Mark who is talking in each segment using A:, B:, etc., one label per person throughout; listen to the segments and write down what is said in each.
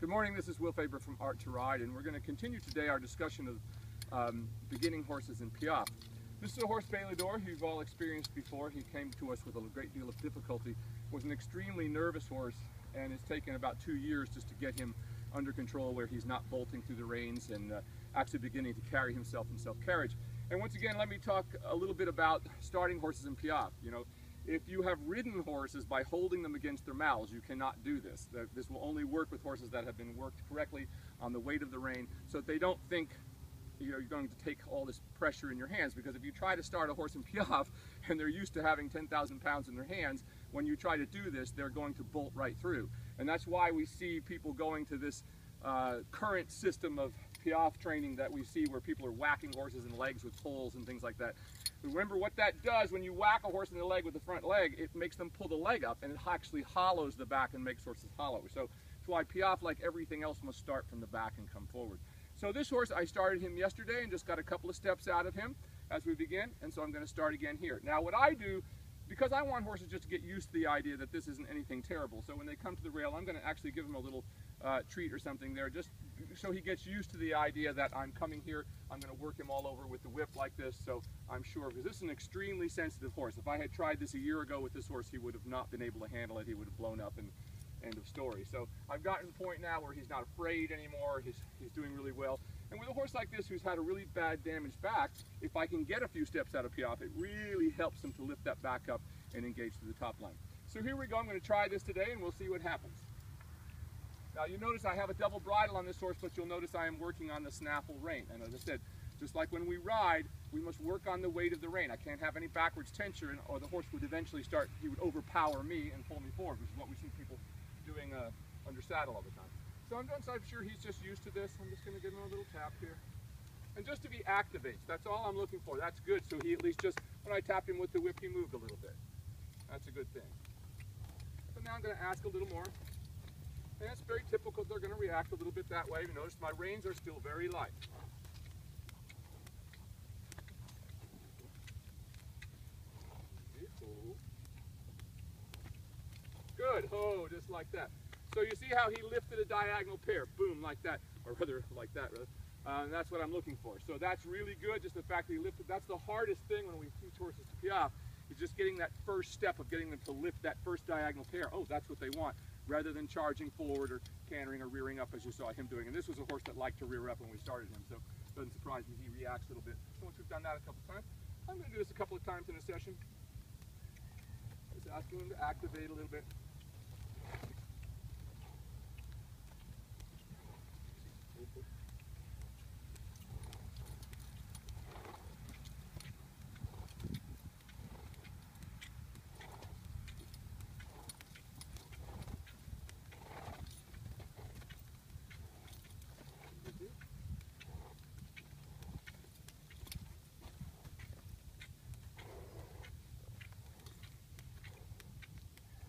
A: Good morning, this is Will Faerber from Art to Ride, and we're going to continue today our discussion of beginning horses in Piaffe. This is a horse, Bailador, who you've all experienced before. He came to us with a great deal of difficulty, was an extremely nervous horse, and it's taken about 2 years just to get him under control where he's not bolting through the reins and actually beginning to carry himself in self-carriage. And once again, let me talk a little bit about starting horses in Piaffe. You know, if you have ridden horses by holding them against their mouths, you cannot do this. This will only work with horses that have been worked correctly on the weight of the rein, so that they don't think you're going to take all this pressure in your hands. Because if you try to start a horse in Piaffe and they're used to having 10,000 pounds in their hands, when you try to do this, they're going to bolt right through. And that's why we see people going to this current system of Piaffe training that we see, where people are whacking horses in the legs with poles and things like that. Remember what that does when you whack a horse in the leg with the front leg, it makes them pull the leg up, and it actually hollows the back and makes horses hollow. So that's why Piaffe, like everything else, must start from the back and come forward. So this horse, I started him yesterday and just got a couple of steps out of him as we begin, and so I'm going to start again here. Now what I do, because I want horses just to get used to the idea that this isn't anything terrible, so when they come to the rail, I'm going to actually give them a little treat or something there, just so he gets used to the idea that I'm coming here. I'm going to work him all over with the whip like this, so I'm sure, because this is an extremely sensitive horse. If I had tried this a year ago with this horse, he would have not been able to handle it. He would have blown up, and end of story. So I've gotten to the point now where he's not afraid anymore. He's doing really well. And with a horse like this who's had a really bad damaged back, if I can get a few steps out of Piaffe, it really helps him to lift that back up and engage to the top line. So here we go. I'm going to try this today and we'll see what happens. Now you notice I have a double bridle on this horse, but you'll notice I am working on the snaffle rein. And as I said, just like when we ride, we must work on the weight of the rein. I can't have any backwards tension, or the horse would eventually start, he would overpower me and pull me forward, which is what we see people doing under saddle all the time. So I'm sure he's just used to this. I'm just going to give him a little tap here. And just to be activates, that's all I'm looking for. That's good. So he at least just, when I tapped him with the whip, he moved a little bit. That's a good thing. So now I'm going to ask a little more. And it's very typical, they're going to react a little bit that way. You notice my reins are still very light. Good, oh, just like that. So you see how he lifted a diagonal pair, boom, like that, or rather, like that, and that's what I'm looking for. So that's really good, just the fact that he lifted. That's the hardest thing when we teach horses to Piaffe, is just getting that first step of getting them to lift that first diagonal pair. Oh, that's what they want, rather than charging forward or cantering or rearing up as you saw him doing. And this was a horse that liked to rear up when we started him, so it doesn't surprise me he reacts a little bit. So once we've done that a couple times, I'm going to do this a couple of times in a session. Just asking him to activate a little bit.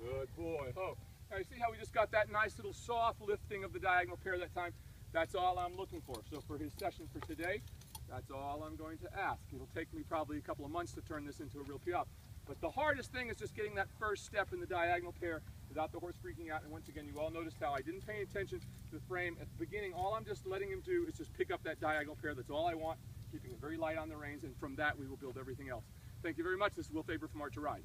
A: Good boy. Oh, now you see how we just got that nice little soft lifting of the diagonal pair that time? That's all I'm looking for. So for his session for today, that's all I'm going to ask. It'll take me probably a couple of months to turn this into a real Piaffe. But the hardest thing is just getting that first step in the diagonal pair without the horse freaking out. And once again, you all noticed how I didn't pay attention to the frame. At the beginning, all I'm just letting him do is just pick up that diagonal pair. That's all I want, keeping it very light on the reins, and from that we will build everything else. Thank you very much. This is Will Faerber from Art to Ride.